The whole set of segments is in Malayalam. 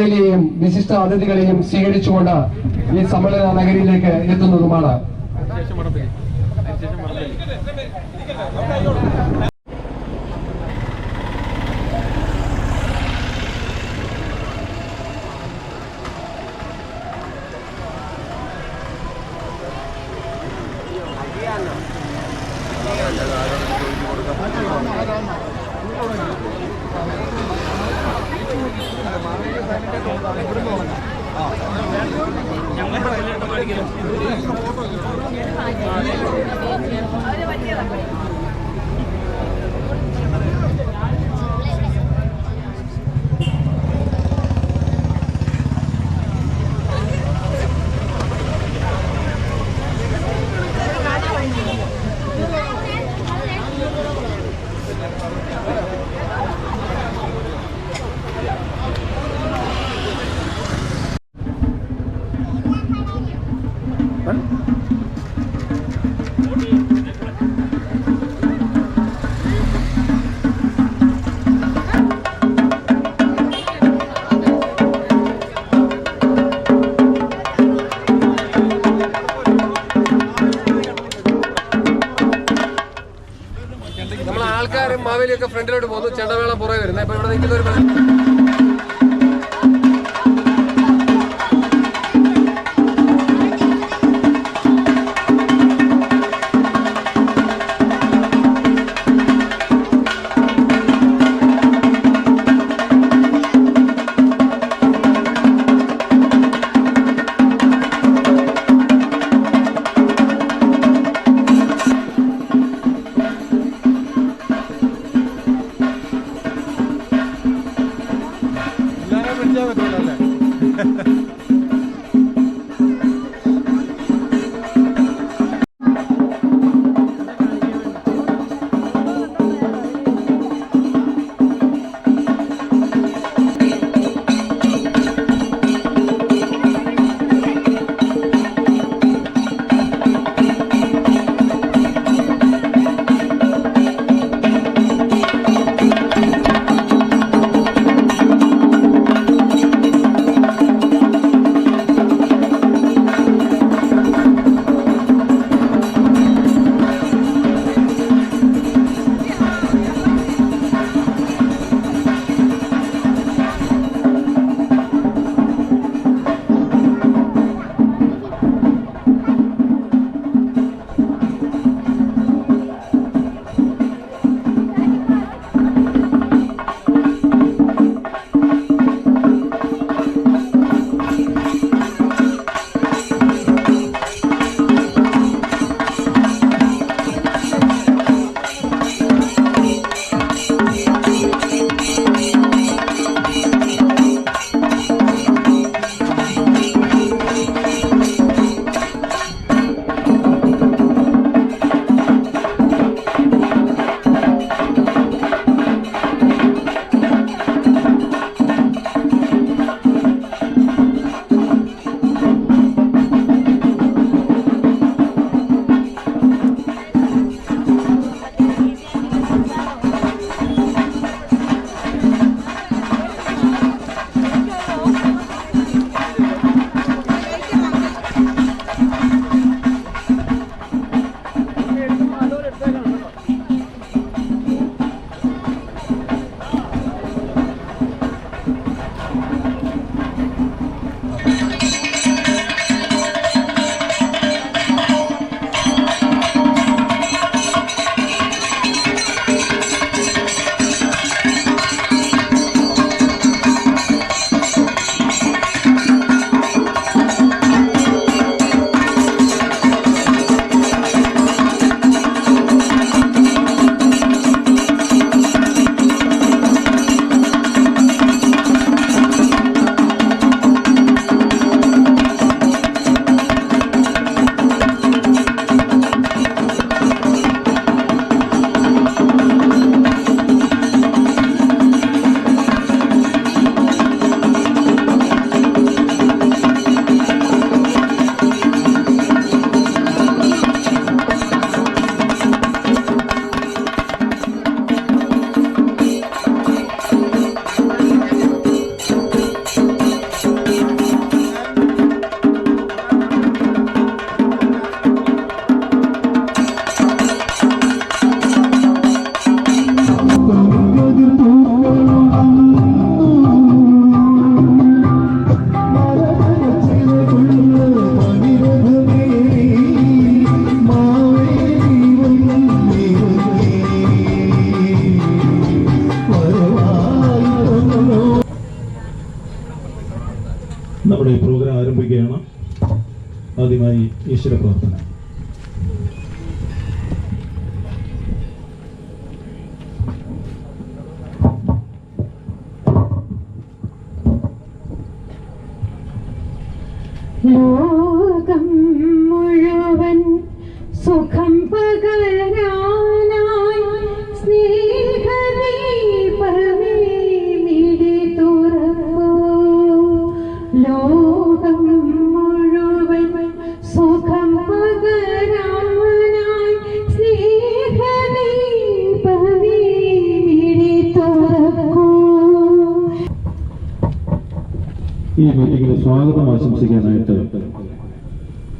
മാവേലിയെയും വിശിഷ്ട അതിഥികളെയും സ്വീകരിച്ചുകൊണ്ട് ഈ സമ്മേളന നഗരിയിലേക്ക് എത്തുന്നതുമാണ്. നമ്മളെ ആൾക്കാരും മാവേലിയൊക്കെ ഫ്രണ്ടിലോട്ട് പോകുന്നു. ചെണ്ടമേളം പുറകെ വരുന്നത്. അപ്പൊ ഇവിടെ നിൽക്കുന്ന ഒരു ആദ്യമായി ഈശ്വര പ്രാർത്ഥന. ലോകം മുഴുവൻ സുഖം പകരാനായി സ്നേഹദീപമേ മിഴി തുറക്കൂ. ലോകം മുഴുവൻ സുഖം പകരാനായി സ്നേഹദീപമേ മിഴി തുറക്കൂ. ഈ മീറ്റിംഗിന് സ്വാഗതം ആശംസിക്കാനായിട്ട്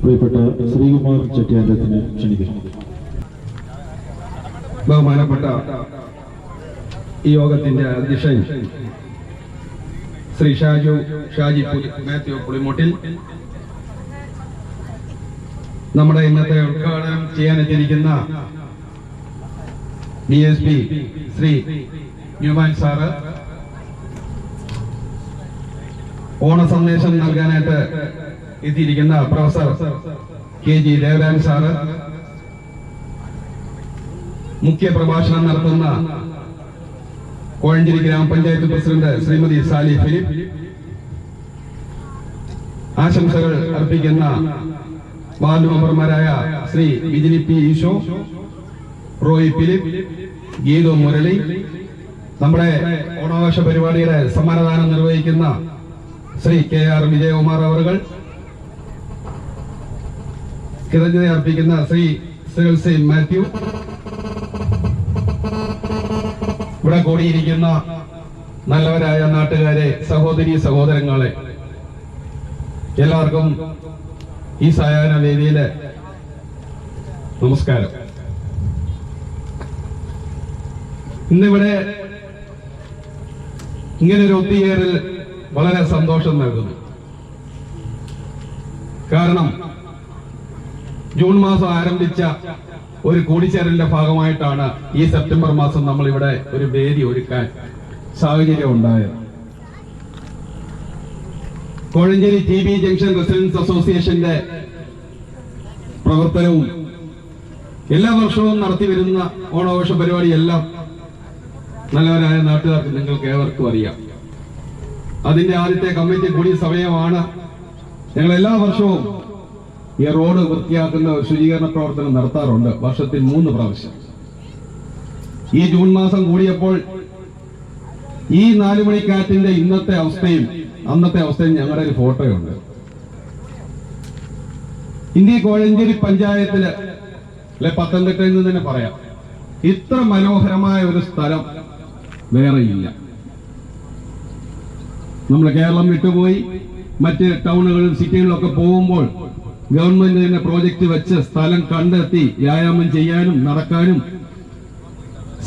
പ്രിയപ്പെട്ട ശ്രീകുമാർ ചെട്ടിയാരത്തിനെ ക്ഷണിക്കുന്നു. ബഹുമാനപ്പെട്ട ഈ യോഗത്തിന്റെ അധ്യക്ഷൻ ശ്രീ ഷാജി മാത്യു പുളിമൂട്ടിൽ, നമ്മുടെ ഇന്നത്തെ ഉദ്ഘാടനം ചെയ്യാനെത്തിയിരിക്കുന്ന DSP ശ്രീ ന്യൂമാൻ സാറ്, ഓണ സന്ദേശം നൽകാനായിട്ട് എത്തിയിരിക്കുന്ന പ്രൊഫസർ KG ദേവരാജൻ സാറ്, മുഖ്യ പ്രഭാഷണം നടത്തുന്ന കോഴഞ്ചേരി ഗ്രാമപഞ്ചായത്ത് പ്രസിഡന്റ് ശ്രീമതി സാലി ഫിലിപ്പ്, ആശംസകൾ അർപ്പിക്കുന്ന വാർഡ് മെമ്പർമാരായ ശ്രീ വിജിനി P. ഈശോ, റോയ് ഫിലിപ്പ്, ഗീതോ മുരളി, നമ്മുടെ ഓണാഘോഷ പരിപാടിയുടെ സമ്മാനദാനം നിർവഹിക്കുന്ന ശ്രീ KR വിജയകുമാർ അവർ, കൃതജ്ഞത അർപ്പിക്കുന്ന ശ്രീ സി മാത്യു, ഇവിടെ കൂടിയിരിക്കുന്ന നല്ലവരായ നാട്ടുകാരെ, സഹോദരി സഹോദരങ്ങളെ, എല്ലാവർക്കും ഈ സായാഹ്ന വേദിയിലെ നമസ്കാരം. ഇന്നിവിടെ ഇങ്ങനൊരു ഒത്തുചേരൽ വളരെ സന്തോഷം നൽകുന്നു. കാരണം ജൂൺ മാസം ആരംഭിച്ച ഒരു കൂടിച്ചേരലിന്റെ ഭാഗമായിട്ടാണ് ഈ സെപ്റ്റംബർ മാസം നമ്മൾ ഇവിടെ ഒരു വേദി ഒരുക്കാൻ സാഹചര്യം ഉണ്ടായത്. കോഴഞ്ചേരി TB ജംഗ്ഷൻ റെസിഡൻസ് അസോസിയേഷന്റെ പ്രവർത്തനവും എല്ലാ വർഷവും നടത്തിവരുന്ന ഓണാഘോഷ പരിപാടിയെല്ലാം നല്ലവരായ നാട്ടുകാർക്ക് നിങ്ങൾക്ക് ഏവർക്കും അറിയാം. അതിന്റെ ആദ്യത്തെ കമ്മിറ്റി കൂടിയ സമയമാണ്. ഞങ്ങൾ എല്ലാ വർഷവും ഈ റോഡ് വൃത്തിയാക്കുന്ന ശുചീകരണ പ്രവർത്തനം നടത്താറുണ്ട്, വർഷത്തിൽ 3 പ്രാവശ്യം. ഈ ജൂൺ മാസം കൂടിയപ്പോൾ ഈ 4 മണിക്കാറ്റിന്റെ ഇന്നത്തെ അവസ്ഥയും അന്നത്തെ അവസ്ഥയും ഞങ്ങളുടെ ഒരു ഫോട്ടോയുണ്ട്. ഇന്ത്യ കോഴഞ്ചേരി പഞ്ചായത്തില് പത്തനംതിട്ടയിൽ നിന്ന് തന്നെ പറയാം, ഇത്ര മനോഹരമായ ഒരു സ്ഥലം വേറെയില്ല. നമ്മൾ കേരളം വിട്ടുപോയി മറ്റ് ടൗണുകളിലും സിറ്റികളിലൊക്കെ പോകുമ്പോൾ ഗവൺമെന്റ് തന്നെ പ്രോജക്റ്റ് വെച്ച് സ്ഥലം കണ്ടെത്തി വ്യായാമം ചെയ്യാനും നടക്കാനും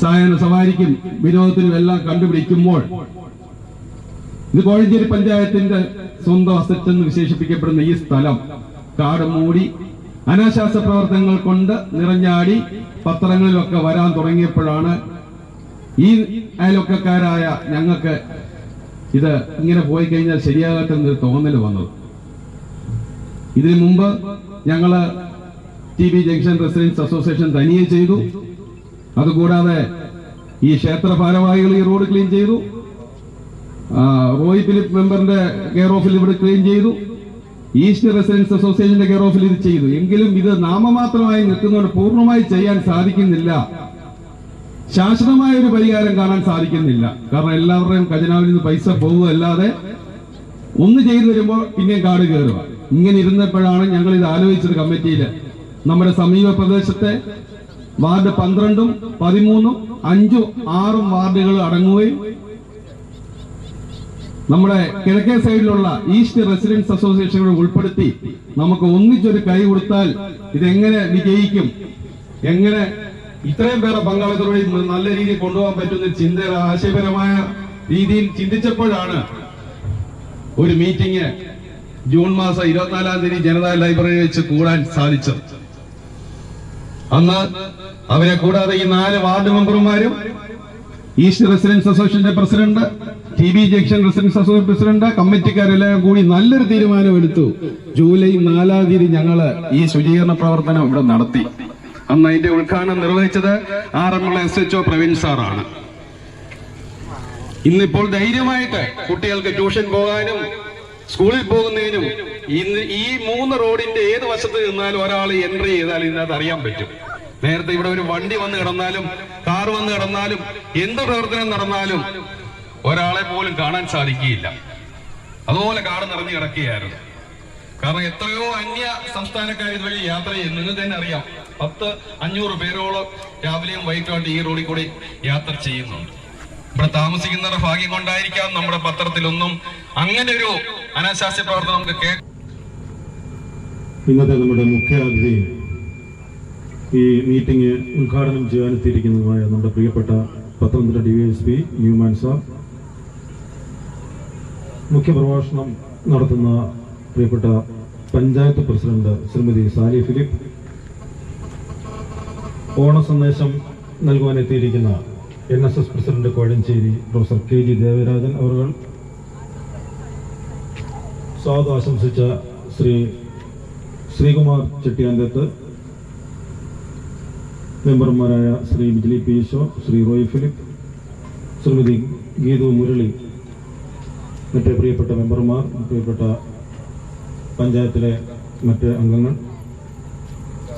സായാഹ്ന സവാരിക്കും വിനോദത്തിനും എല്ലാം കണ്ടുപിടിക്കുമ്പോൾ ഇത് കോഴഞ്ചേരി പഞ്ചായത്തിന്റെ സ്വന്തം അസറ്റ് എന്ന് വിശേഷിപ്പിക്കപ്പെടുന്ന ഈ സ്ഥലം കാട് മൂടി അനാശാസ്യ പ്രവർത്തനങ്ങൾ കൊണ്ട് നിറഞ്ഞാടി പത്രങ്ങളിലൊക്കെ വരാൻ തുടങ്ങിയപ്പോഴാണ് ഈ അയൽവക്കക്കാരായ ഞങ്ങൾക്ക് ഇത് ഇങ്ങനെ പോയി കഴിഞ്ഞാൽ ശരിയാകട്ടെന്നൊരു തോന്നൽ വന്നത്. ഇതിനു മുമ്പ് ഞങ്ങള് TB ജംഗ്ഷൻ റെസിഡൻസ് അസോസിയേഷൻ തനിയെ ചെയ്തു. അതുകൂടാതെ ഈ ക്ഷേത്ര ഭാരവാഹികൾ ഈ റോഡ് ക്ലീൻ ചെയ്തു. റോയ് ഫിലിപ്പ് മെമ്പറിന്റെ കെയർ ഓഫിൽ ഇവിടെ ക്ലീൻ ചെയ്തു. ഈസ്റ്റ് റെസിഡൻസ് അസോസിയേഷന്റെ കെയർ ഓഫിൽ ഇത് ചെയ്തു. എങ്കിലും ഇത് നാമമാത്രമായി നിൽക്കുന്നതുകൊണ്ട് പൂർണ്ണമായി ചെയ്യാൻ സാധിക്കുന്നില്ല. ശാശ്വതമായ ഒരു പരിഹാരം കാണാൻ സാധിക്കുന്നില്ല. കാരണം എല്ലാവരുടെയും ഖജനാവിൽ നിന്ന് പൈസ പോകുകയല്ലാതെ ഒന്ന് ചെയ്തു വരുമ്പോൾ പിന്നെയും കാട് കയറുക. ഇങ്ങനെ ഇരുന്നപ്പോഴാണ് ഞങ്ങൾ ഇത് ആലോചിച്ചത് കമ്മിറ്റിയില്. നമ്മുടെ സമീപ പ്രദേശത്തെ വാർഡ് 12ഉം 13ഉം 5ഉം 6ഉം വാർഡുകൾ അടങ്ങുകയും നമ്മുടെ കിഴക്കേ സൈഡിലുള്ള ഈസ്റ്റ് റെസിഡൻസ് അസോസിയേഷനുകൾ ഉൾപ്പെടുത്തി നമുക്ക് ഒന്നിച്ചൊരു കൈ കൊടുത്താൽ ഇതെങ്ങനെ വിജയിക്കും, എങ്ങനെ ഇത്രയും പേരെ പങ്കാളിത്തത്തോടെ നല്ല രീതിയിൽ കൊണ്ടുപോകാൻ പറ്റുന്ന ചിന്ത ആശയപരമായ രീതിയിൽ ചിന്തിച്ചപ്പോഴാണ് ഒരു മീറ്റിംഗ് ജൂൺ മാസം 24-ാം തീയതി ജനതാ ലൈബ്രറി വെച്ച് കൂടാൻ സാധിച്ചത്. അന്ന് അവരെ കൂടാതെ ഈ 4 വാർഡ് മെമ്പർമാരും ഈസ്റ്റ് റെസിഡൻസ് അസോസിയേഷന്റെ president, TB junction residence association president കമ്മിറ്റിക്കാരെല്ലാം കൂടി നല്ലൊരു തീരുമാനമെടുത്തു. ജൂലൈ 4-ാം തീയതി ഞങ്ങള് ഈ ശുചീകരണ പ്രവർത്തനം ഇവിടെ നടത്തി. അന്ന് അതിന്റെ ഉദ്ഘാടനം നിർവഹിച്ചത് ആറന്മുള SHO പ്രവീൺ സാറാണ്. ഇന്നിപ്പോൾ ധൈര്യമായിട്ട് കുട്ടികൾക്ക് ട്യൂഷൻ പോകാനും സ്കൂളിൽ പോകുന്നതിനും ഇന്ന് ഈ 3 റോഡിന്റെ ഏത് വശത്ത് നിന്നാലും ഒരാൾ എൻട്രി ചെയ്താൽ ഇതിനകത്ത് അറിയാൻ പറ്റും. നേരത്തെ ഇവിടെ ഒരു വണ്ടി വന്ന് കിടന്നാലും കാർ വന്ന് കിടന്നാലും എന്ത് പ്രവർത്തനം നടന്നാലും ഒരാളെ പോലും കാണാൻ സാധിക്കുകയില്ല. അതുപോലെ കാട് നിറഞ്ഞു കിടക്കുകയായിരുന്നു. കാരണം എത്രയോ അന്യ സംസ്ഥാനക്കാർ ഇതുവഴി യാത്ര ചെയ്യുന്നു. നിങ്ങൾക്ക് തന്നെ അറിയാം, 500 പേരോളം രാവിലെയും വൈകിട്ടുമായിട്ട് ഈ റോഡിൽ കൂടി യാത്ര ചെയ്യുന്നുണ്ട്. ഇവിടെ താമസിക്കുന്നവരുടെ ഭാഗ്യം കൊണ്ടായിരിക്കാം നമ്മുടെ പത്രത്തിലൊന്നും അങ്ങനെ ഒരു അനാശാസ്യ പ്രവർത്തനം നമുക്ക് കേൾക്കാം. ഇന്നത്തെ നമ്മുടെ മുഖ്യ അതിഥിയും ഈ മീറ്റിംഗ് ഉദ്ഘാടനം ചെയ്യാനെത്തിയിരിക്കുന്നതുമായ നമ്മുടെ പ്രിയപ്പെട്ട പത്തനംതിട്ട DYSP ന്യൂമാൻ സാർ, മുഖ്യപ്രഭാഷണം നടത്തുന്ന പ്രിയപ്പെട്ട പഞ്ചായത്ത് പ്രസിഡന്റ് ശ്രീമതി സാലി ഫിലിപ്പ്, ഓണ സന്ദേശം നൽകുവാനെത്തിയിരിക്കുന്ന NSS president Kozhencherry professor KG Devarajan അവർ, സ്വാഗതം ആശംസിച്ച ശ്രീകുമാർ ചെട്ടിയാന്തത്ത്, മെമ്പർമാരായ ശ്രീ ബിജ്ലി P. ഈശോ, ശ്രീ റോയ് ഫിലിപ്പ്, ശ്രീമതി ഗീതു മുരളി, മറ്റ് പ്രിയപ്പെട്ട മെമ്പർമാർ, പ്രിയപ്പെട്ട പഞ്ചായത്തിലെ മറ്റ് അംഗങ്ങൾ,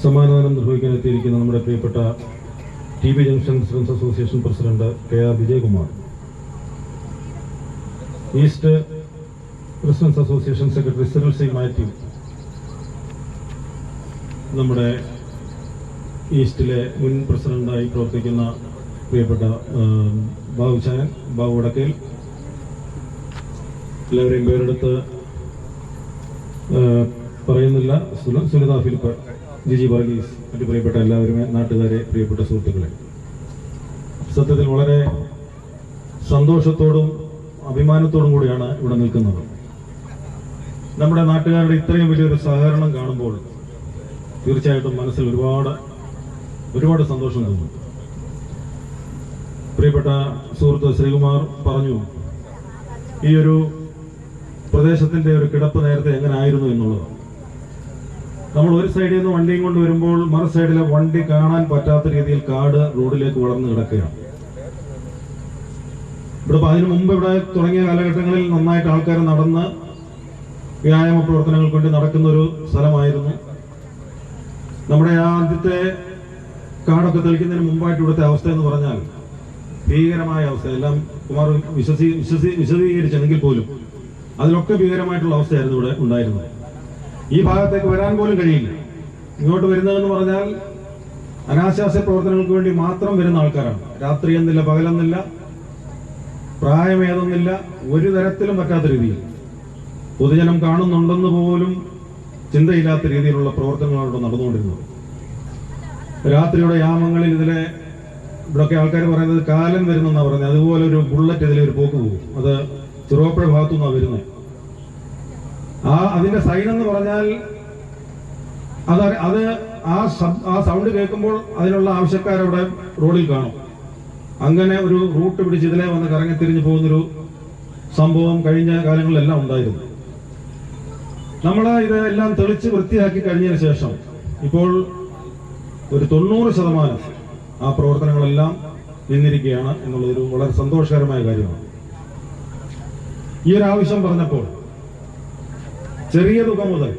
സമ്മാനദാനം നിർവഹിക്കാനെത്തിയിരിക്കുന്ന നമ്മുടെ പ്രിയപ്പെട്ട TB junction residence association president KR Vijayakumar, east residence association secretary Cyril C. Mathew, നമ്മുടെ ഈസ്റ്റിലെ മുൻ പ്രസിഡന്റായി പ്രവർത്തിക്കുന്ന പ്രിയപ്പെട്ട ബാബു വടക്കേൽ, എല്ലാവരെയും പേരെടുത്ത് പറയുന്നില്ല, സുനിത ഫിലിപ്പ്, ജിജി വർഗീസ്, മറ്റു പ്രിയപ്പെട്ട എല്ലാവരുമേ, നാട്ടുകാരെ, പ്രിയപ്പെട്ട സുഹൃത്തുക്കളെ, സത്യത്തിൽ വളരെ സന്തോഷത്തോടും അഭിമാനത്തോടും കൂടിയാണ് ഇവിടെ നിൽക്കുന്നത്. നമ്മുടെ നാട്ടുകാരുടെ ഇത്രയും വലിയൊരു സഹകരണം കാണുമ്പോൾ തീർച്ചയായിട്ടും മനസ്സിൽ ഒരുപാട് സന്തോഷം തോന്നും. പ്രിയപ്പെട്ട സുഹൃത്ത് ശ്രീകുമാർ പറഞ്ഞു, ഈ ഒരു പ്രദേശത്തിന്റെ ഒരു കിടപ്പ് നേരത്തെ എങ്ങനെ ആയിരുന്നു എന്നുള്ളത്. നമ്മൾ ഒരു സൈഡിൽ നിന്ന് വണ്ടിയും കൊണ്ട് വരുമ്പോൾ മറു സൈഡിലെ വണ്ടി കാണാൻ പറ്റാത്ത രീതിയിൽ കാട് റോഡിലേക്ക് വളർന്നു കിടക്കുകയാണ്. ഇവിടെ അതിനു മുമ്പ് ഇവിടെ തുടങ്ങിയ കാലഘട്ടങ്ങളിൽ നന്നായിട്ട് ആൾക്കാർ നടന്ന് വ്യായാമ പ്രവർത്തനങ്ങൾക്ക് വേണ്ടി നടക്കുന്ന ഒരു സ്ഥലമായിരുന്നു. നമ്മുടെ ആദ്യത്തെ കാടൊക്കെ തെളിക്കുന്നതിന് മുമ്പായിട്ട് ഇവിടുത്തെ അവസ്ഥ എന്ന് പറഞ്ഞാൽ ഭീകരമായ അവസ്ഥ. എല്ലാം കുമാർ വിശദീകരിച്ചെങ്കിൽ പോലും അതിലൊക്കെ ഭീകരമായിട്ടുള്ള അവസ്ഥയായിരുന്നു ഇവിടെ ഉണ്ടായിരുന്നത്. ഈ ഭാഗത്തേക്ക് വരാൻ പോലും കഴിയില്ല. ഇങ്ങോട്ട് വരുന്നതെന്ന് പറഞ്ഞാൽ അനാശാസ്യ പ്രവർത്തനങ്ങൾക്ക് വേണ്ടി മാത്രം വരുന്ന ആൾക്കാരാണ്. രാത്രി എന്നില്ല, പകലെന്നില്ല, പ്രായമേതൊന്നില്ല, ഒരു തരത്തിലും പറ്റാത്ത രീതിയിൽ പൊതുജനം കാണുന്നുണ്ടെന്ന് പോലും ചിന്തയില്ലാത്ത രീതിയിലുള്ള പ്രവർത്തനങ്ങളാണ് ഇവിടെ നടന്നുകൊണ്ടിരുന്നത്. രാത്രിയുടെ യാമങ്ങളിൽ ഇവിടെയൊക്കെ ആൾക്കാർ പറയുന്നത് കാലം വരുന്നെന്നാണ് പറയുന്നത്. അതുപോലെ ഒരു ബുള്ളറ്റ് ഇതിലെ ഒരു പോക്ക് പോകും. അത് ചെറുപ്പുഴ ഭാഗത്തു നിന്നാണ് വരുന്നത്. അതിന്റെ സൈൻ എന്ന് പറഞ്ഞാൽ അത് ആ സൗണ്ട് കേൾക്കുമ്പോൾ അതിനുള്ള ആവശ്യക്കാരവിടെ റോഡിൽ കാണും. അങ്ങനെ ഒരു റൂട്ട് പിടിച്ച് ഇതിലെ വന്ന് കറങ്ങിത്തിരിഞ്ഞു പോകുന്നൊരു സംഭവം കഴിഞ്ഞ കാലങ്ങളിലെല്ലാം ഉണ്ടായിരുന്നു. നമ്മൾ ഇതെല്ലാം തെളിച്ച് വൃത്തിയാക്കി കഴിഞ്ഞതിന് ശേഷം ഇപ്പോൾ ഒരു 90% ആ പ്രവർത്തനങ്ങളെല്ലാം നിന്നിരിക്കുകയാണ് എന്നുള്ളതൊരു വളരെ സന്തോഷകരമായ കാര്യമാണ്. ഈ ഒരു ആവശ്യം പറഞ്ഞപ്പോൾ ചെറിയ തുക മുതൽ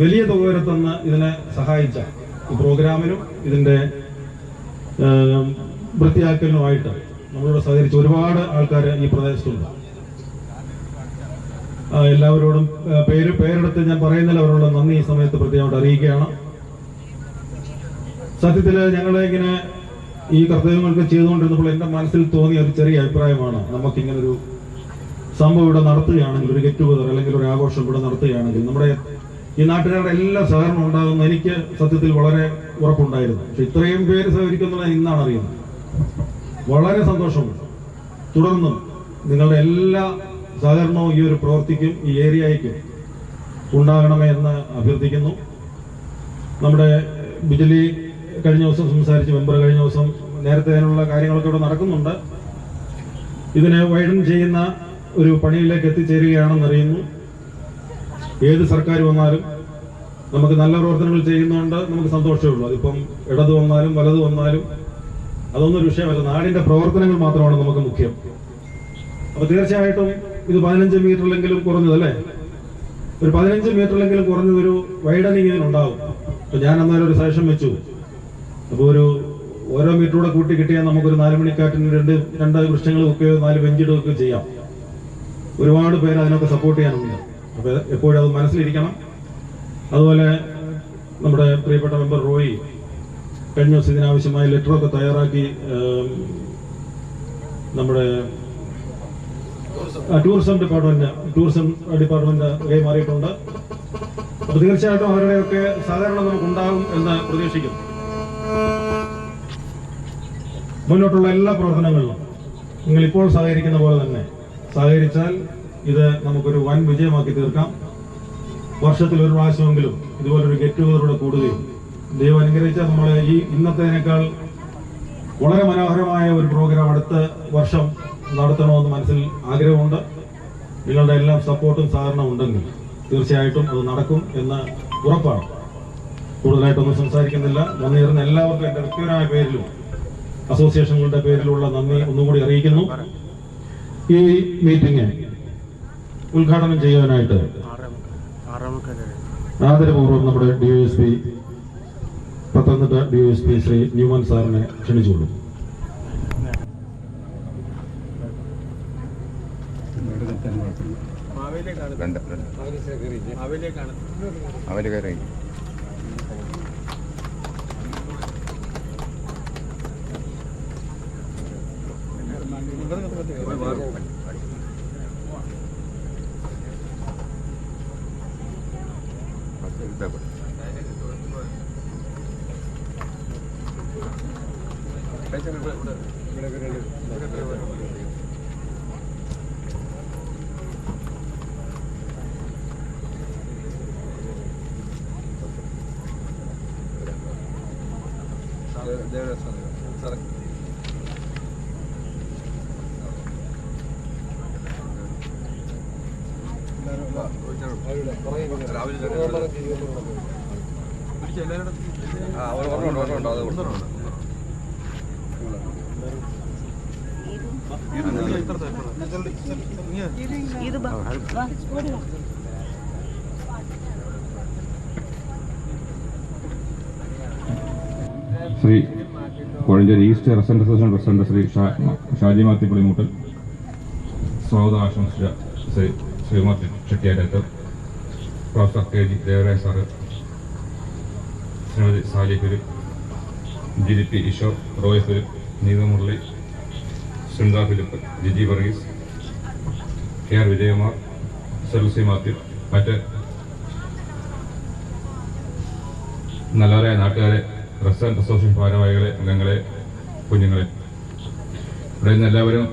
വലിയ തുക വരെ തന്ന് ഇതിനെ സഹായിച്ച ഈ പ്രോഗ്രാമിനും ഇതിന്റെ വൃത്തിയാക്കലിനുമായിട്ട് നമ്മളോട് സഹകരിച്ച ഒരുപാട് ആൾക്കാർ ഈ പ്രദേശത്തുണ്ട്. എല്ലാവരോടും പേരെടുത്ത് ഞാൻ പറയുന്നില്ല, അവരോട് നന്ദി ഈ സമയത്ത് പ്രത്യേകമായിട്ട് അറിയിക്കുകയാണ്. സത്യത്തിൽ ഞങ്ങളിങ്ങനെ ഈ കർത്തവ്യങ്ങൾക്ക് ചെയ്തുകൊണ്ടിരുന്നപ്പോൾ എന്റെ മനസ്സിൽ തോന്നിയ ഒരു ചെറിയ അഭിപ്രായമാണ്, നമുക്കിങ്ങനൊരു സംഭവം ഇവിടെ നടത്തുകയാണെങ്കിൽ, ഒരു ഗെറ്റ് ടുഗദർ അല്ലെങ്കിൽ ഒരു ആഘോഷം ഇവിടെ നടത്തുകയാണെങ്കിൽ നമ്മുടെ ഈ നാട്ടുകാരുടെ എല്ലാ സഹകരണം ഉണ്ടാകുന്ന എനിക്ക് സത്യത്തിൽ വളരെ ഉറപ്പുണ്ടായിരുന്നു. പക്ഷെ ഇത്രയും പേര് സഹകരിക്കുന്നുള്ളത് ഇന്നാണ് അറിയുന്നത്. വളരെ സന്തോഷമുണ്ട്. തുടർന്നും നിങ്ങളുടെ എല്ലാ സഹകരണവും ഈ ഒരു പ്രവൃത്തിക്കും ഈ ഏരിയയ്ക്കും ഉണ്ടാകണമേ എന്ന് അഭ്യർത്ഥിക്കുന്നു. നമ്മുടെ ബിജലി കഴിഞ്ഞ ദിവസം സംസാരിച്ച് മെമ്പർ കഴിഞ്ഞ ദിവസം നേരത്തെ അതിനുള്ള കാര്യങ്ങളൊക്കെ ഇവിടെ നടക്കുന്നുണ്ട്. ഇതിനെ വൈഡൻ ചെയ്യുന്ന ഒരു പണിയിലേക്ക് എത്തിച്ചേരുകയാണെന്നറിയുന്നു. ഏത് സർക്കാർ വന്നാലും നമുക്ക് നല്ല പ്രവർത്തനങ്ങൾ ചെയ്യുന്നതുകൊണ്ട് നമുക്ക് സന്തോഷമേ ഉള്ളൂ. അതിപ്പം ഇടത് വന്നാലും വലത് വന്നാലും അതൊന്നും ഒരു വിഷയമല്ല. നാടിന്റെ പ്രവർത്തനങ്ങൾ മാത്രമാണ് നമുക്ക് മുഖ്യം. അപ്പൊ തീർച്ചയായിട്ടും ഇത് 15 മീറ്ററിലെങ്കിലും കുറഞ്ഞതല്ലേ, ഒരു 15 മീറ്ററിലെങ്കിലും കുറഞ്ഞതൊരു വൈഡനിങ് ഇതിനുണ്ടാവും. അപ്പൊ ഞാൻ എന്നാലും ഒരു സജഷൻ വെച്ചു. അപ്പോൾ ഓരോ മീറ്ററൂടെ കൂട്ടി കിട്ടിയാൽ നമുക്കൊരു 4 മണിക്കാറ്റിന് രണ്ട് വൃക്ഷങ്ങൾ വെക്കുകയോ 4 ബെഞ്ചിടുകയോ ചെയ്യാം. ഒരുപാട് പേര് അതിനൊക്കെ സപ്പോർട്ട് ചെയ്യാനുണ്ട്. അപ്പൊ എപ്പോഴും അത് മനസ്സിലിരിക്കണം. അതുപോലെ നമ്മുടെ പ്രിയപ്പെട്ട മെമ്പർ റോയി കഴിഞ്ഞ ദിവസം ഇതിനാവശ്യമായ ലെറ്ററൊക്കെ തയ്യാറാക്കി നമ്മുടെ ടൂറിസം ഡിപ്പാർട്ട്മെന്റ് കൈമാറിയിട്ടുണ്ട്. അപ്പൊ തീർച്ചയായിട്ടും അവരുടെയൊക്കെ സഹകരണം നമുക്കുണ്ടാകും എന്ന് പ്രതീക്ഷിക്കുന്നു. മുന്നോട്ടുള്ള എല്ലാ പ്രവർത്തനങ്ങളിലും നിങ്ങൾ ഇപ്പോൾ സഹകരിക്കുന്ന പോലെ തന്നെ സഹകരിച്ചാൽ ഇത് നമുക്കൊരു വൻ വിജയമാക്കി തീർക്കാം. വർഷത്തിൽ ഒരു പ്രാവശ്യമെങ്കിലും ഇതുപോലൊരു ഗെറ്റ് ടുഗദറോടെ കൂടുകയും ദൈവം അനുഗ്രഹിച്ചാൽ നമ്മളെ ഈ ഇന്നത്തേനേക്കാൾ വളരെ മനോഹരമായ ഒരു പ്രോഗ്രാം അടുത്ത വർഷം നടത്തണമെന്ന് മനസ്സിൽ ആഗ്രഹമുണ്ട്. നിങ്ങളുടെ എല്ലാം സപ്പോർട്ടും സഹകരണവും ഉണ്ടെങ്കിൽ തീർച്ചയായിട്ടും അത് നടക്കും എന്ന് ഉറപ്പാണ്. കൂടുതലായിട്ടൊന്നും സംസാരിക്കുന്നില്ല. വന്നിരുന്ന എല്ലാവർക്കും എൻ്റെ വ്യക്തിപരമായ പേരിലും അസോസിയേഷനുകളുടെ പേരിലുള്ള നന്ദി ഒന്നുകൂടി അറിയിക്കുന്നു. ഈ മീറ്റിംഗ് ഉദ്ഘാടനം ചെയ്യാനായിട്ട് ആദരപൂർവ്വം നമ്മുടെ DYSP പത്തനംതിട്ട DYSP ശ്രീ ന്യൂമൻ സാറിനെ ക്ഷണിച്ചുകൊള്ളും. Shri Kozhencherry east resident association president Shri Shaji Mathew Pulimoottil, സ്വാഗതം ആശംസിച്ച Shri Shri Mathew Chettiyarath, professor KG Devaraya sir, Shrimati Sally Philip, GDP Eesho, Roy Philip, Neetha Murali, ശൃംഗ ഫിലിപ്പ്, ജിജി വർഗീസ്, KR വിജയകുമാർ, സെൽസി മാത്യു, മറ്റ് നല്ലവരായ നാട്ടുകാരെ, റെസിഡന്റ് അസോസിയേഷൻ ഭാരവാഹികളെ, അംഗങ്ങളെ, കുഞ്ഞുങ്ങളെ, ഇവിടെ നിന്ന് എല്ലാവരും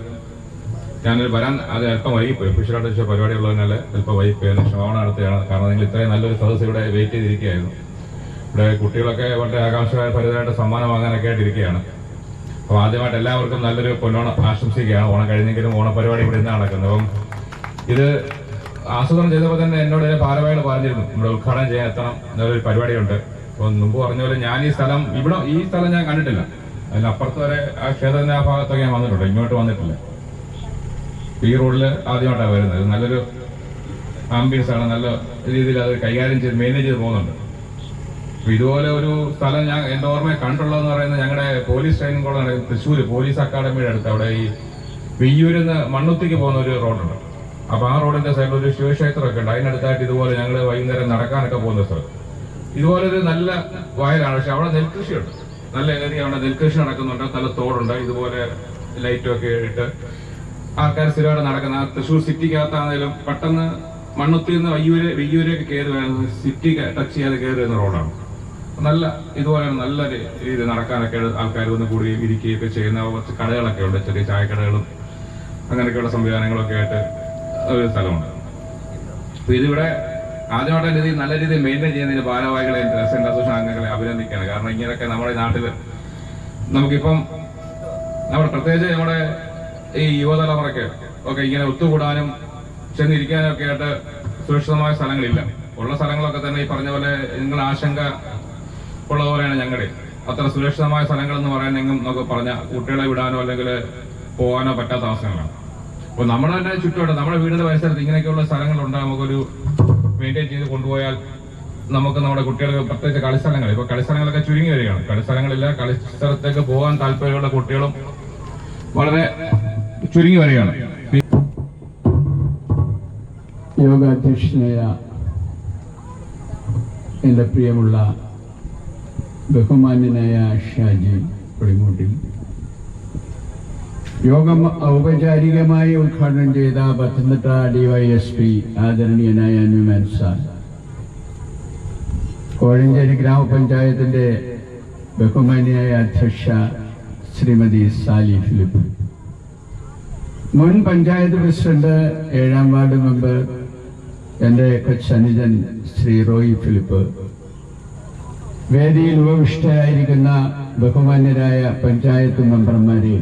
ഞാനൊരു വരാൻ അത് അല്പം വൈകിപ്പോയി. ഒഫീഷ്യലായിട്ട് വെച്ച പരിപാടി ഉള്ളതിനാൽ അല്പം വൈകിപ്പോയി. ക്ഷമാപണം നടത്തുകയാണ്. കാരണം നിങ്ങൾ ഇത്രയും നല്ലൊരു സദസ്സ് ഇവിടെ വെയിറ്റ് ചെയ്തിരിക്കുകയായിരുന്നു. ഇവിടെ കുട്ടികളൊക്കെ വളരെ ആകാംക്ഷഭരിതമായിട്ട് സമ്മാനം വാങ്ങാനൊക്കെ ആയിട്ടിരിക്കുകയാണ്. അപ്പോൾ ആദ്യമായിട്ട് എല്ലാവർക്കും നല്ലൊരു പൊന്നോണം ആശംസിക്കുകയാണ്. ഓണം കഴിഞ്ഞെങ്കിലും ഓണപരിപാടി ഇവിടെ നിന്ന് നടക്കുന്നത്. അപ്പം ഇത് ആസൂത്രണം ചെയ്തപ്പോൾ തന്നെ എന്നോട് ഭാരവാഹികൾ പറഞ്ഞിരുന്നു ഇവിടെ ഉദ്ഘാടനം ചെയ്യാൻ എത്തണം എന്നൊരു പരിപാടിയുണ്ട്. അപ്പോൾ മുമ്പ് പറഞ്ഞ പോലെ ഞാൻ ഈ സ്ഥലം ഞാൻ കണ്ടിട്ടില്ല. അതിനപ്പുറത്ത് വരെ ആ ക്ഷേത്രത്തിന്റെ ആ ഭാഗത്തൊക്കെ ഞാൻ വന്നിട്ടുണ്ട്, ഇങ്ങോട്ട് വന്നിട്ടില്ല. ഈ റോഡിൽ ആദ്യമായിട്ടാണ് വരുന്നത്. നല്ലൊരു ആംബിയൻസ് ആണ്, നല്ല രീതിയിൽ അത് കൈകാര്യം ചെയ്ത് മാനേജ് ചെയ്ത് പോകുന്നുണ്ട്. അപ്പൊ ഇതുപോലെ ഒരു സ്ഥലം ഞാൻ എന്റെ ഓർമ്മയെ കണ്ടുള്ളതെന്ന് പറയുന്നത് ഞങ്ങളുടെ police training college Thrissur police അക്കാഡമിയുടെ അടുത്ത് അവിടെ ഈ വിയ്യൂരിൽ നിന്ന് മണ്ണുത്തിക്ക് പോകുന്ന ഒരു റോഡുണ്ട്. അപ്പൊ ആ റോഡിന്റെ സൈഡിൽ ഒരു ശിവക്ഷേത്രമൊക്കെ ഉണ്ട്. അതിനടുത്തായിട്ട് ഇതുപോലെ ഞങ്ങൾ വൈകുന്നേരം നടക്കാനൊക്കെ പോകുന്ന സ്ഥലം ഇതുപോലൊരു നല്ല വയലാണ്. പക്ഷെ അവിടെ നെൽകൃഷിയുണ്ട്, നല്ല ഏരിയ. അവിടെ നെൽകൃഷി നടക്കുന്നുണ്ട്, നല്ല തോടുണ്ട്. ഇതുപോലെ ലൈറ്റൊക്കെ ഇട്ട് ആൾക്കാർ സ്ഥിരമായിട്ട് നടക്കുന്ന തൃശ്ശൂർ സിറ്റിക്കകത്താണെങ്കിലും പെട്ടെന്ന് മണ്ണുത്തിൽ നിന്ന് വിയ്യൂരേക്ക് കയറി വരുന്നത് സിറ്റി ടച്ച് ചെയ്യാതെ കയറി വരുന്ന റോഡാണ്. നല്ല ഇതുപോലെ നല്ല രീതി നടക്കാനൊക്കെ ആൾക്കാർ വന്ന് കൂടുകയും ഇരിക്കുകയൊക്കെ ചെയ്യുന്ന കുറച്ച് കടകളൊക്കെ ഉണ്ട്, ചെറിയ ചായക്കടകളും അങ്ങനെയൊക്കെയുള്ള സംവിധാനങ്ങളൊക്കെ ആയിട്ട് ഒരു സ്ഥലമുണ്ട്. അപ്പൊ ഇതിവിടെ ആദ്യമായിട്ട് നല്ല രീതിയിൽ മെയിൻറ്റെയിൻ ചെയ്യുന്നതിന് ഭാരവാഹികളെ റെസിഡന്റ് അസോസിയേഷൻ അംഗങ്ങളെ അഭിനന്ദിക്കുകയാണ്. കാരണം ഇങ്ങനെയൊക്കെ നമ്മുടെ നാട്ടിൽ നമുക്കിപ്പം നമ്മുടെ പ്രത്യേകിച്ച് നമ്മുടെ ഈ യുവതലമുറയ്ക്ക് ഒക്കെ ഇങ്ങനെ ഒത്തുകൂടാനും ചെന്നിരിക്കാനും ഒക്കെ ആയിട്ട് സുരക്ഷിതമായ സ്ഥലങ്ങളില്ല. ഉള്ള സ്ഥലങ്ങളൊക്കെ തന്നെ ഈ പറഞ്ഞ പോലെ നിങ്ങളുടെ ആശങ്ക ഉള്ളതുപോലെയാണ് ഞങ്ങളുടെ. അത്ര സുരക്ഷിതമായ സ്ഥലങ്ങൾ എന്ന് പറയാൻ എങ്ങും നമുക്ക് പറഞ്ഞ കുട്ടികളെ വിടാനോ അല്ലെങ്കിൽ പോകാനോ പറ്റാത്ത അവസ്ഥകളാണ്. അപ്പോൾ നമ്മുടെ തന്നെ ചുറ്റുവട്ടം നമ്മുടെ വീടിന്റെ പരിസരത്ത് ഇങ്ങനെയൊക്കെയുള്ള സ്ഥലങ്ങളുണ്ട്. നമുക്കൊരു മെയിൻറ്റെയിൻ ചെയ്ത് കൊണ്ടുപോയാൽ നമുക്ക് നമ്മുടെ കുട്ടികൾക്ക് പ്രത്യേകിച്ച് കളിസ്ഥലങ്ങൾ, ഇപ്പൊ കളിസ്ഥലങ്ങളൊക്കെ ചുരുങ്ങി വരികയാണ്. കളിസ്ഥലങ്ങളില്ല, കളിസ്ഥലത്തേക്ക് പോകാൻ താല്പര്യമുള്ള കുട്ടികളും വളരെ ചുരുങ്ങി വരികയാണ്. യോഗാധ്യക്ഷനായ എൻ്റെ പ്രിയമുള്ള ബഹുമാന്യനായ ഷാജി പുളിമൂട്ടിൽ, യോഗം ഔപചാരികമായി ഉദ്ഘാടനം ചെയ്ത പത്തനംതിട്ട DYSP ആദരണീയനായ ന്യൂമാൻ സാർ, കോഴഞ്ചേരി ഗ്രാമപഞ്ചായത്തിന്റെ ബഹുമാന്യനായ അധ്യക്ഷ ശ്രീമതി സാലി ഫിലിപ്പ്, മുൻ പഞ്ചായത്ത് പ്രസിഡന്റ് 7ാം വാർഡ് മെമ്പർ എൻ്റെ കൊച്ചനുജൻ ശ്രീ റോയി ഫിലിപ്പ്, വേദിയിൽ ഉപവിഷ്ടരായിരിക്കുന്ന ബഹുമാന്യരായ പഞ്ചായത്ത് മെമ്പർമാരെ,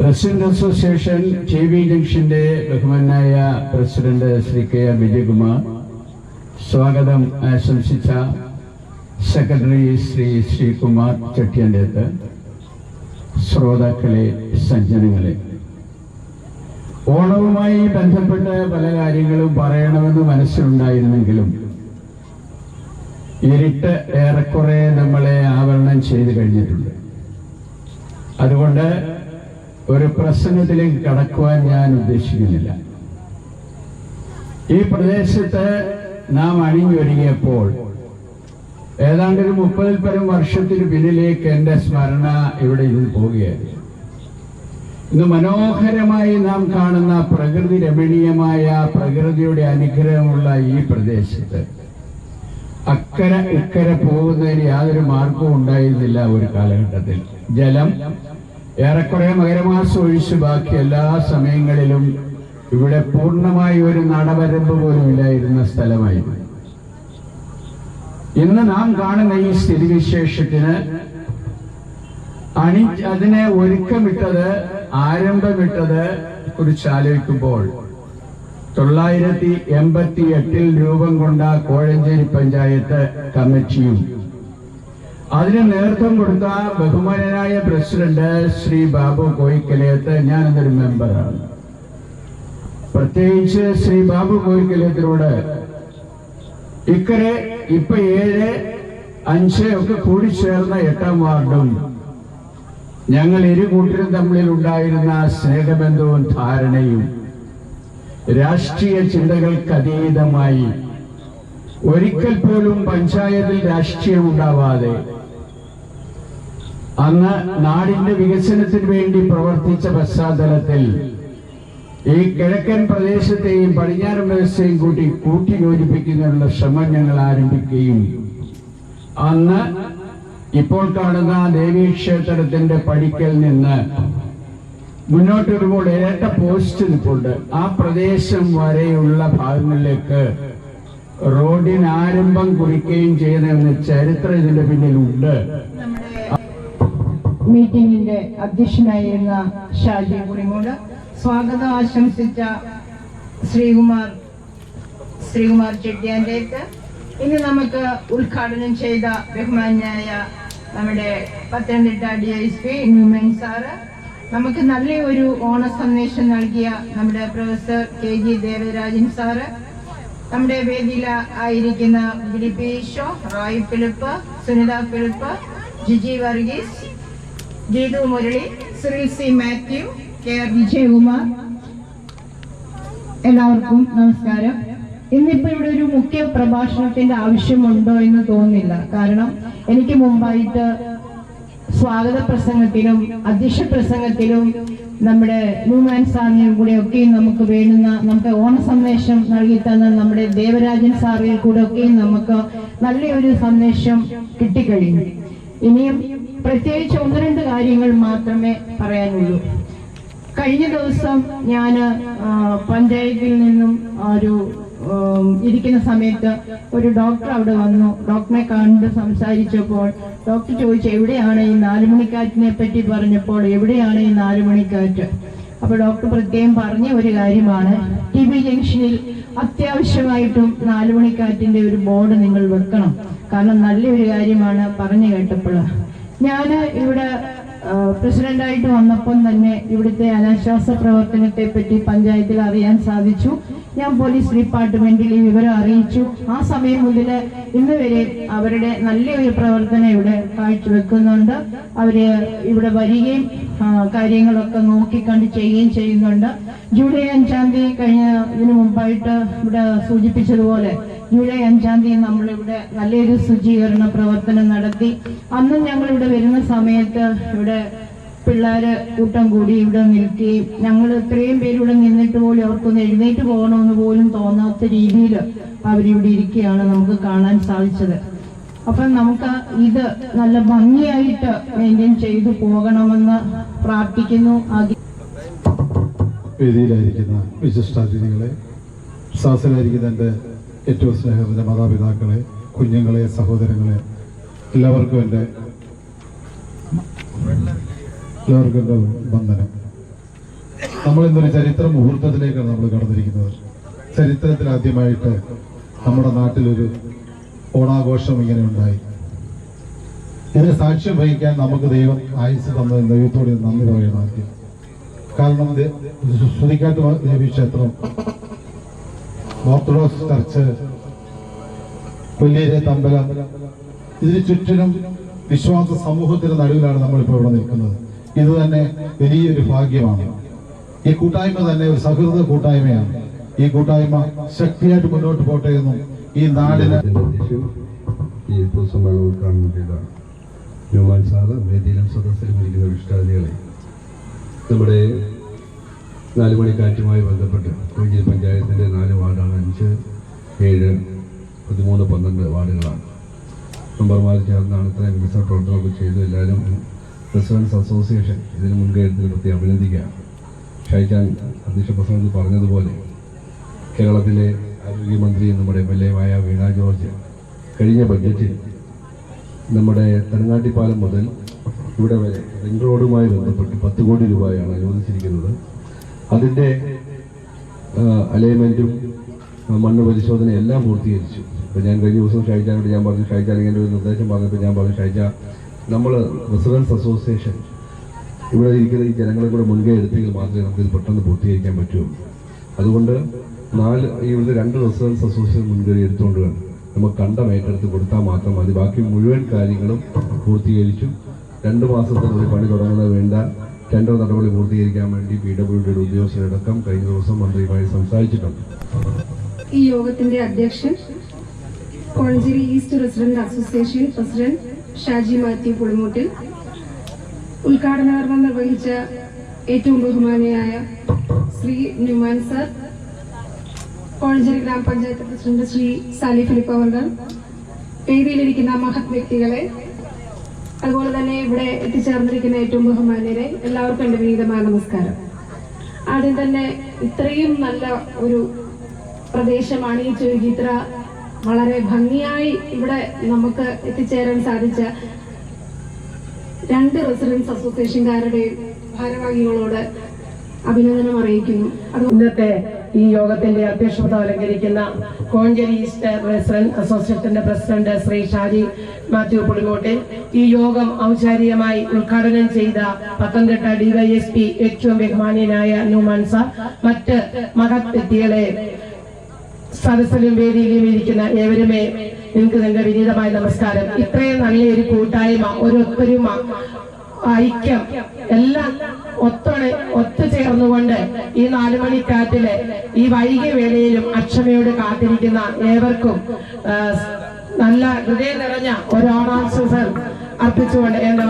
റെസിഡന്റ് അസോസിയേഷൻ TV ജംഗ്ഷന്റെ ബഹുമാനായ പ്രസിഡന്റ് ശ്രീ KR വിജയകുമാർ, സ്വാഗതം ആശംസിച്ച സെക്രട്ടറി ശ്രീ ശ്രീകുമാർ ചെട്ടിയൻ്റെത്ത്, ശ്രോതാക്കളെ, സജ്ജനങ്ങളെ, ഓണവുമായി ബന്ധപ്പെട്ട് പല കാര്യങ്ങളും പറയണമെന്ന് മനസ്സിലുണ്ടായിരുന്നെങ്കിലും ഇരുട്ട് ഏറെക്കുറെ നമ്മളെ ആവരണം ചെയ്തു കഴിഞ്ഞിട്ടുണ്ട്. അതുകൊണ്ട് ഒരു പ്രസംഗത്തിലേക്ക് കടക്കുവാൻ ഞാൻ ഉദ്ദേശിക്കുന്നില്ല. ഈ പ്രദേശത്ത് നാം അണിഞ്ഞൊരുങ്ങിയപ്പോൾ ഏതാണ്ട് ഒരു 30-ൽ പരം വർഷത്തിന് പിന്നിലേക്ക് എൻ്റെ സ്മരണ ഇവിടെ ഇരുന്ന് പോവുകയായിരുന്നു. ഇന്ന് മനോഹരമായി നാം കാണുന്ന പ്രകൃതി രമണീയമായ പ്രകൃതിയുടെ അനുഗ്രഹമുള്ള ഈ പ്രദേശത്ത് അക്കരെ ഇക്കരെ പോകുന്നതിന് യാതൊരു മാർഗവും ഉണ്ടായിരുന്നില്ല. ഒരു കാലഘട്ടത്തിൽ ജലം ഏറെക്കുറെ മകരമാസം ഒഴിച്ച് ബാക്കി എല്ലാ സമയങ്ങളിലും ഇവിടെ പൂർണ്ണമായി ഒരു നടവരമ്പ് പോലും ഇല്ലായിരുന്ന സ്ഥലമായിരുന്നു. ഇന്ന് നാം കാണുന്ന ഈ സ്ഥിതിവിശേഷത്തിന് അതിനെ ഒരുക്കമിട്ടത്, ആരംഭമിട്ടത് കുറിച്ച് ആലോചിക്കുമ്പോൾ 988 രൂപം കൊണ്ട കോഴഞ്ചേരി പഞ്ചായത്ത് കമ്മിറ്റിയും അതിന് നേതൃത്വം കൊടുത്ത ബഹുമാനനായ പ്രസിഡന്റ് ശ്രീ ബാബു കോയിക്കലയത്ത്, ഞാൻ എന്നൊരു മെമ്പറാണ്. പ്രത്യേകിച്ച് ശ്രീ ബാബു കോയിക്കലയത്തിനോട് ഇക്കരെ ഇപ്പൊ 7, 5 ഒക്കെ കൂടിച്ചേർന്ന 8ാം വാർഡും ഞങ്ങൾ ഇരു കൂട്ടരും തമ്മിൽ ഉണ്ടായിരുന്ന സ്നേഹബന്ധവും ധാരണയും രാഷ്ട്രീയ ചിന്തകൾക്കതീതമായി ഒരിക്കൽ പോലും പഞ്ചായത്തിൽ രാഷ്ട്രീയം ഉണ്ടാവാതെ അന്ന് നാടിന്റെ വികസനത്തിന് വേണ്ടി പ്രവർത്തിച്ച പശ്ചാത്തലത്തിൽ ഈ കിഴക്കൻ പ്രദേശത്തെയും പടിഞ്ഞാറൻ പ്രദേശത്തെയും കൂട്ടി യോജിപ്പിക്കുന്നതിനുള്ള ശ്രമം ഞങ്ങൾ ആരംഭിക്കുകയും അന്ന് ഇപ്പോൾ കാണുന്ന ദേവീക്ഷേത്രത്തിന്റെ പടിക്കൽ നിന്ന് മുന്നോട്ട് വരുമ്പോൾ ഇരട്ട പോസ്റ്റ് നിൽപ്പുണ്ട്. ആ പ്രദേശം വരെയുള്ള ഭാഗങ്ങളിലേക്ക് റോഡിന് ആരംഭം കുറിക്കുകയും ചെയ്യുന്ന ചരിത്രം ഇതിന്റെ പിന്നിലുണ്ട്. മീറ്റിംഗിന്റെ അധ്യക്ഷനായിരുന്ന ഷാജി പുളിമൂട്, സ്വാഗതം ആശംസിച്ച ശ്രീകുമാർ ചെട്ടിയാൻ്റെത്ത്, ഇനി നമുക്ക് ഉദ്ഘാടനം ചെയ്ത ബഹുമാന്യായ നമ്മുടെ പത്തനംതിട്ട DYSP ന്യൂമാൻ സാറ്, നമുക്ക് നല്ല ഒരു ഓണ സന്ദേശം നൽകിയ നമ്മുടെ പ്രൊഫസർ KG ദേവരാജൻ സാറ്, നമ്മുടെ വേദിയിൽ ആയിരിക്കുന്ന ദിലീപ് ഈശോ, റോയ് ഫിലിപ്പ്, സുനിത ഫിലിപ്പ്, ജിജി വർഗീസ്, ഗീതു മുരളി, സിറിൽ C മാത്യു, KR വിജയകുമാർ, എല്ലാവർക്കും നമസ്കാരം. ഇന്നിപ്പോ ഇവിടെ ഒരു മുഖ്യ പ്രഭാഷണത്തിന്റെ ആവശ്യമുണ്ടോ എന്ന് തോന്നുന്നില്ല. കാരണം എനിക്ക് മുമ്പായിട്ട് സ്വാഗത പ്രസംഗത്തിലും അധ്യക്ഷ പ്രസംഗത്തിലും നമ്മുടെ ന്യൂമാൻ സാറിനെയും കൂടെ ഒക്കെയും നമുക്ക് ഓണ സന്ദേശം നൽകി തന്ന നമ്മുടെ ദേവരാജൻ സാറിൽ കൂടെ ഒക്കെയും നമുക്ക് നല്ലൊരു സന്ദേശം കിട്ടിക്കഴിഞ്ഞു. ഇനിയും പ്രത്യേകിച്ച് 1-2 കാര്യങ്ങൾ മാത്രമേ പറയാനുള്ളൂ. കഴിഞ്ഞ ദിവസം ഞാൻ പഞ്ചായത്തിൽ നിന്നും ഒരു ഇരിക്കുന്ന സമയത്ത് ഒരു ഡോക്ടർ അവിടെ വന്നു. ഡോക്ടറെ കണ്ട് സംസാരിച്ചപ്പോൾ ഡോക്ടർ ചോദിച്ചു, എവിടെയാണ് ഈ 4 മണിക്കാറ്റിനെ പറ്റി പറഞ്ഞപ്പോൾ എവിടെയാണ് ഈ 4 മണിക്കാറ്റ്? അപ്പോൾ ഡോക്ടർ പ്രത്യേകം പറഞ്ഞ ഒരു കാര്യമാണ്, ടി ബി ജംഗ്ഷനിൽ അത്യാവശ്യമായിട്ടും 4 മണിക്കാറ്റിന്റെ ഒരു ബോർഡ് നിങ്ങൾ വെക്കണം. കാരണം നല്ലൊരു കാര്യമാണ് പറഞ്ഞു കേട്ടപ്പോൾ. ഞാൻ ഇവിടെ പ്രസിഡന്റായിട്ട് വന്നപ്പം തന്നെ ഇവിടുത്തെ അനാശ്വാസ പ്രവർത്തനത്തെ പറ്റി പഞ്ചായത്തിൽ അറിയാൻ സാധിച്ചു. ഞാൻ പോലീസ് ഡിപ്പാർട്ട്മെന്റിൽ ഈ വിവരം അറിയിച്ചു. ആ സമയം മുതൽ ഇന്ന് വരെ അവരുടെ നല്ലൊരു പ്രവർത്തനം ഇവിടെ കാഴ്ചവെക്കുന്നുണ്ട്. അവര് ഇവിടെ വരികയും കാര്യങ്ങളൊക്കെ നോക്കിക്കണ്ട് ചെയ്യുകയും ചെയ്യുന്നുണ്ട്. ജൂലൈ 5-ാം തീയതി കഴിഞ്ഞ ഇതിനു മുമ്പായിട്ട് ഇവിടെ സൂചിപ്പിച്ചതുപോലെ ജൂലൈ 5-ാം തീയതി നമ്മളിവിടെ നല്ലൊരു ശുചീകരണ പ്രവർത്തനം നടത്തി. അന്നും ഞങ്ങളിവിടെ വരുന്ന സമയത്ത് ഇവിടെ പിള്ളേര് കൂട്ടം കൂടി ഇവിടെ നിൽക്കുകയും ഞങ്ങൾ ഇത്രയും പേര് ഇവിടെ നിന്നിട്ട് പോലും അവർക്കൊന്ന് എഴുന്നേറ്റ് പോകണമെന്ന് പോലും തോന്നാത്ത രീതിയിൽ അവരിവിടെ ഇരിക്കുകയാണ് നമുക്ക് കാണാൻ സാധിച്ചത്. അപ്പം നമുക്ക് ഇത് നല്ല ഭംഗിയായിട്ട് മെയിൻറ്റെയിൻ ചെയ്തു പോകണമെന്ന് പ്രാർത്ഥിക്കുന്നു. വേദിയിലായിരിക്കുന്ന വിശിഷ്ടാതിഥികളെ, സാസിലായിരിക്കുന്ന എൻ്റെ ഏറ്റവും സ്നേഹത്തിൻ്റെ മാതാപിതാക്കളെ, കുഞ്ഞുങ്ങളെ, സഹോദരങ്ങളെ, എല്ലാവർക്കും എൻ്റെ വന്ദനം. നമ്മൾ ഇന്നൊരു ചരിത്ര മുഹൂർത്തത്തിലേക്കാണ് നമ്മൾ കടന്നിരിക്കുന്നത്. ചരിത്രത്തിൽ ആദ്യമായിട്ട് നമ്മുടെ നാട്ടിലൊരു ഓണാഘോഷം ഇങ്ങനെ ഉണ്ടായി. ഇതിന് സാക്ഷ്യം വഹിക്കാൻ നമുക്ക് ദൈവം ആയുസ് തന്നതിന് ദൈവത്തോട് നന്ദി പറയണം ആദ്യം. കാരണം സുതിക്കാട്ട് ദേവി ക്ഷേത്രം, ഓർത്തഡോക്സ് ചർച്ച്, കൊല്ലേരി തമ്പലം, ഇതിന് ചുറ്റിനും വിശ്വാസ സമൂഹത്തിന്റെ നടുവിലാണ് നമ്മളിപ്പോൾ ഇവിടെ നിൽക്കുന്നത്. ഇത് തന്നെ വലിയൊരു ഭാഗ്യമാണ്. ഈ കൂട്ടായ്മ തന്നെ ഒരു സൗഹൃദ കൂട്ടായ്മയാണ്. ഈ കൂട്ടായ്മ ശക്തിയായിട്ട് മുന്നോട്ട് പോട്ടെ എന്നും ഈ നാടിന് ഈ പൊതുസമ്മേളനം ഉദ്ഘാടനം ചെയ്ത ന്യൂമാൻ സാറ്, വേദിയിലും സദസ്സിലും ഇരിക്കുന്ന വിശിഷ്ടാതിഥികളെ, നമ്മുടെ 4 മണിക്കാറ്റുമായി ബന്ധപ്പെട്ട് കോഴിക്കോട് പഞ്ചായത്തിൻ്റെ 4 വാർഡാണ്. 5, 7, 13, 12 വാർഡുകളാണ്. മെമ്പർമാർ ചേർന്നാണ് ഇത്രയും വികസന പ്രവർത്തനമൊക്കെ ചെയ്തു. എല്ലാവരും റെസിഡൻസ് അസോസിയേഷൻ ഇതിന് മുൻകൈ എടുത്ത് പ്രത്യേകം അഭിനന്ദിക്കുകയാണ്. ഷൈജാൻ അധ്യക്ഷ പ്രസംഗത്തിൽ പറഞ്ഞതുപോലെ കേരളത്തിലെ ആരോഗ്യമന്ത്രി നമ്മുടെ MLA മായ വീണ ജോർജ് കഴിഞ്ഞ ബഡ്ജറ്റിൽ നമ്മുടെ തെരങ്ങാട്ടിപ്പാലം മുതൽ ഇവിടെ വരെ റിംഗ് റോഡുമായി ബന്ധപ്പെട്ട് 10 കോടി രൂപയാണ് അനുവദിച്ചിരിക്കുന്നത്. അതിൻ്റെ അലൈൻമെൻറ്റും മണ്ണ് പരിശോധന എല്ലാം പൂർത്തീകരിച്ചു. ഇപ്പോൾ ഞാൻ കഴിഞ്ഞ ദിവസം ഷൈജാനോട് ഞാൻ പറഞ്ഞു, ഷൈജാൻ ഇങ്ങനെ ഒരു നിർദ്ദേശം പറഞ്ഞപ്പോൾ ഞാൻ പറഞ്ഞു, ഷൈജ, നമ്മൾ റെസിഡൻസ് അസോസിയേഷൻ ഇവിടെ ഇരിക്കുന്ന ഈ ജനങ്ങളെ കൂടെ മുൻകൈ എടുത്തെങ്കിൽ മാത്രമേ നമുക്കിത് പെട്ടെന്ന് പൂർത്തീകരിക്കാൻ പറ്റുള്ളൂ. അതുകൊണ്ട് ഇവിടുത്തെ 2 റെസിഡൻസ് അസോസിയേഷൻ മുൻകൈ എടുത്തുകൊണ്ട് വേണം നമുക്ക് കണ്ടം ഏറ്റെടുത്ത് കൊടുത്താൽ മാത്രം മതി. ബാക്കി മുഴുവൻ കാര്യങ്ങളും പൂർത്തീകരിച്ചു. 2 മാസത്തിനുള്ളിൽ പണി തുടങ്ങുന്നത് വേണ്ട ടെൻഡർ നടപടി പൂർത്തീകരിക്കാൻ വേണ്ടി PWD ഉദ്യോഗസ്ഥരടക്കം കഴിഞ്ഞ ദിവസം മന്ത്രിയുമായി സംസാരിച്ചിട്ടുണ്ട്. ഈ യോഗത്തിന്റെ അധ്യക്ഷൻ Kozhencherry east resident association president Shaji Mathew Pulimoottil, ഉദ്ഘാടന കർമ്മം നിർവഹിച്ച ഏറ്റവും ബഹുമാനിയായ ശ്രീ ന്യൂമാൻ സർ, കോഴഞ്ചേരി ഗ്രാമപഞ്ചായത്ത് പ്രസിഡന്റ് ശ്രീ സാലി ഫിലിപ്പ് അവർ, വേദിയിലിരിക്കുന്ന മഹത് വ്യക്തികളെ, അതുപോലെ തന്നെ ഇവിടെ എത്തിച്ചേർന്നിരിക്കുന്ന ഏറ്റവും ബഹുമാന്യരെ, എല്ലാവർക്കും എൻ്റെ വിനീതമായ നമസ്കാരം. ആദ്യം തന്നെ ഇത്രയും നല്ല ഒരു പ്രദേശമാണ് ഈ ചുരുക്കിത്ര വളരെ ഭംഗിയായി ഇവിടെ നമുക്ക് എത്തിച്ചേരാൻ സാധിച്ച 2 റെസിഡൻസ് അസോസിയേഷൻകാരുടെയും ഭാരവാഹികളോട് അഭിനന്ദനം അറിയിക്കുന്നു. ഇന്നത്തെ ഈ യോഗത്തിന്റെ അധ്യക്ഷത അലങ്കരിക്കുന്ന കോഴഞ്ചേരി ഈസ്റ്റ് റെസിഡന്റ് അസോസിയേഷന്റെ പ്രസിഡന്റ് ശ്രീ ഷാജി മാത്യു പുളിമൂട്ടിൽ, ഈ യോഗം ഔപചാരികമായി ഉദ്ഘാടനം ചെയ്ത പത്തനംതിട്ട DYSP ഏറ്റവും ബഹുമാനീയനായ ന്യൂമാൻ സാർ, മറ്റ് മഹത് വ്യക്തികളെ, സദസ്സിലും വേദിയിലും ഇരിക്കുന്ന ഏവരുമേ, നിങ്ങൾക്ക് എന്റെ വിനീതമായ നമസ്കാരം. ഇത്രയും നല്ലൊരു കൂട്ടായ്മ, ഒരു ഒത്തൊരുമ, ഐക്യം എല്ലാം ഒത്തുചേർന്നുകൊണ്ട് ഈ 4 മണിക്കാറ്റിലെ ഈ വൈകിയ വേളയിലും അക്ഷമയോട് കാത്തിരിക്കുന്ന ഏവർക്കും നല്ല ഹൃദയം നിറഞ്ഞ ഒരു ഓണാശംസകൾ അർപ്പിച്ചുകൊണ്ട് എന്റെ